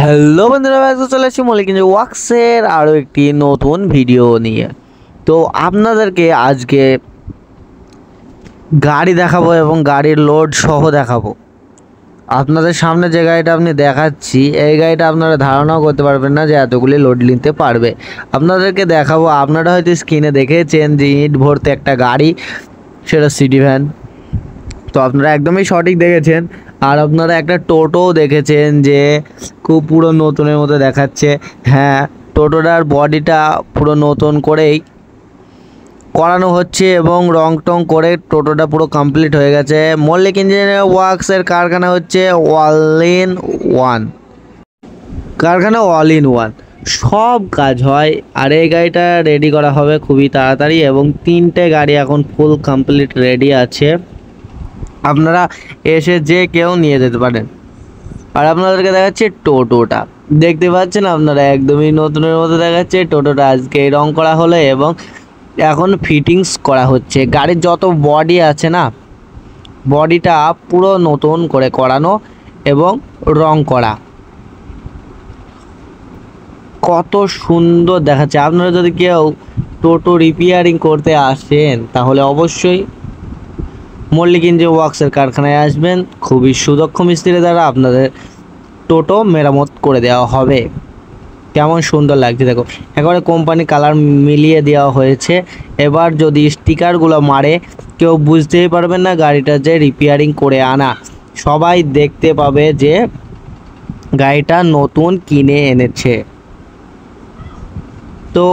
Hello বন্ধুরা, আজকে চলে আসছি মল্লিকগঞ্জ ওয়ার্কসের আরও একটি নতুন ভিডিও নিয়ে। তো আপনাদেরকে আজকে গাড়ি দেখাবো এবং গাড়ির লোড সহ দেখাবো। আপনাদের সামনে যে গাড়িটা আপনি দেখাচ্ছি, এই গাড়িটা আপনারা ধারণাও করতে পারবেন না যে এতগুলি লোড নিতে পারবে। আপনাদেরকে দেখাবো, আপনারা হয়তো স্ক্রিনে দেখেছেন যে ইট ভরতে একটা গাড়ি, সেটা সিটি ভ্যান। তো আপনারা একদমই সঠিক দেখেছেন। আর আপনারা একটা টোটোও দেখেছেন যে খুব পুরো নতুনের মতো দেখাচ্ছে। হ্যাঁ, টোটোটার বডিটা পুরো নতুন করেই করানো হচ্ছে এবং রং টং করে টোটোটা পুরো কমপ্লিট হয়ে গেছে। মল্লিক ইঞ্জিনিয়ারিং ওয়ার্কসের কারখানা হচ্ছে অল ইন ওয়ান কারখানা, অল ইন ওয়ান সব কাজ হয়। আর এই গাড়িটা রেডি করা হবে খুবই তাড়াতাড়ি এবং 3টে গাড়ি এখন ফুল কমপ্লিট রেডি আছে। আপনারা এসে যে কেউ নিয়ে যেতে পারেন। আর আপনাদেরকে দেখাচ্ছে টোটোটা, দেখতে পাচ্ছেন আপনারা একদমই নতুনের মতো দেখাচ্ছে। টোটোটা আজকে রং করা হলো এবং এখন ফিটিংস করা হচ্ছে। গাড়ির যত বডি আছে না, বডিটা পুরো নতুন করে করানো এবং রং করা। কত সুন্দর দেখাচ্ছে। আপনারা যদি কেউ টোটো রিপেয়ারিং করতে আসেন তাহলে অবশ্যই মল্লিক ইঞ্জিনিয়ারিং ওয়ার্কসের কারখানায় আসবেন। খুবই সুদক্ষ মিস্ত্রি দ্বারা আপনাদের টোটো মেরামত করে দেওয়া হবে। কেমন সুন্দর লাগছে দেখো, একেবারে কোম্পানি কালার মিলিয়ে দেওয়া হয়েছে। এবার যদি স্টিকারগুলো মারে কেউ বুঝতেই পারবেন না গাড়িটা যে রিপেয়ারিং করে আনা। সবাই দেখতে পাবে যে গাড়িটা নতুন কিনে এনেছে। তো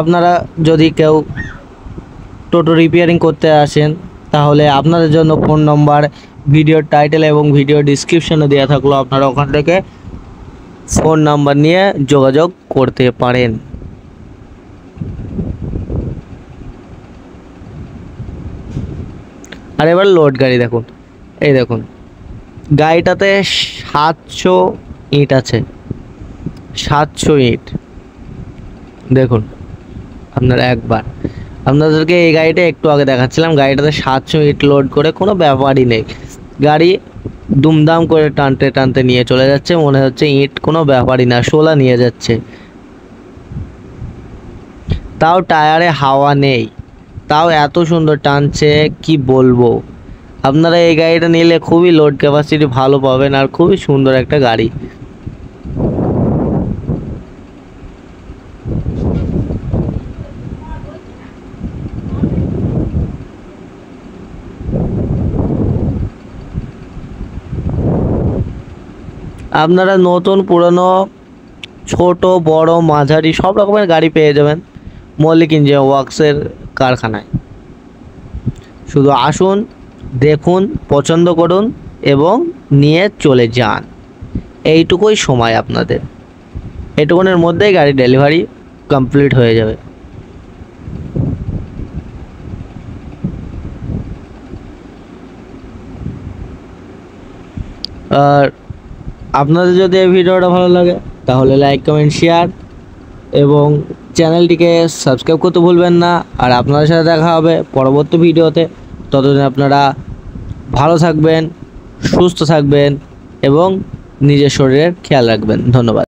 আপনারা যদি কেউ টোটো রিপেয়ারিং করতে আসেন তাহলে আপনাদের জন্য ফোন নম্বর ভিডিওর টাইটেল এবং ভিডিও ডিসক্রিপশনে দেওয়া থাকলো, আপনারা ওখান থেকে ফোন নাম্বার নিয়ে যোগাযোগ করতে পারেন। আর এবার লোড গাড়ি দেখুন, এই দেখুন গাড়িটাতে 700 ইট আছে, 700 ইট দেখুন আপনারা একবার। আপনাদেরকে এই গাড়িটা একটু আগে দেখাচ্ছিলাম, গাড়িটাতে 700 ইট লোড করে কোনো ব্যাপারই নেই। গাড়ি দুমদাম করে টানতে টানতে নিয়ে চলে যাচ্ছে, মনে হচ্ছে ইট কোনো ব্যাপারই না, শোলা নিয়ে যাচ্ছে। তাও টায়ারে হাওয়া নেই, তাও এত সুন্দর টানছে কি বলবো। আপনারা এই গাড়িটা নিলে খুবই লোড ক্যাপাসিটি ভালো পাবেন আর খুবই সুন্দর একটা গাড়ি। আপনারা নতুন পুরনো ছোট বড় মাঝারি সব রকমের গাড়ি পেয়ে যাবেন মল্লিক ইঞ্জিনিয়ারিং ওয়ার্কসের কারখানায়। শুধু আসুন, দেখুন, পছন্দ করুন এবং নিয়ে চলে যান। এইটুকুই সময় আপনাদের, এইটুকুনের মধ্যেই গাড়ি ডেলিভারি কমপ্লিট হয়ে যাবে। আর আপনাদের যদি এই ভিডিওটা ভালো লাগে তাহলে লাইক কমেন্ট শেয়ার এবং চ্যানেলটিকে সাবস্ক্রাইব করতে ভুলবেন না। আর আপনাদের সাথে দেখা হবে পরবর্তী ভিডিওতে। ততদিন আপনারা ভালো থাকবেন, সুস্থ থাকবেন এবং নিজের শরীরের খেয়াল রাখবেন। ধন্যবাদ।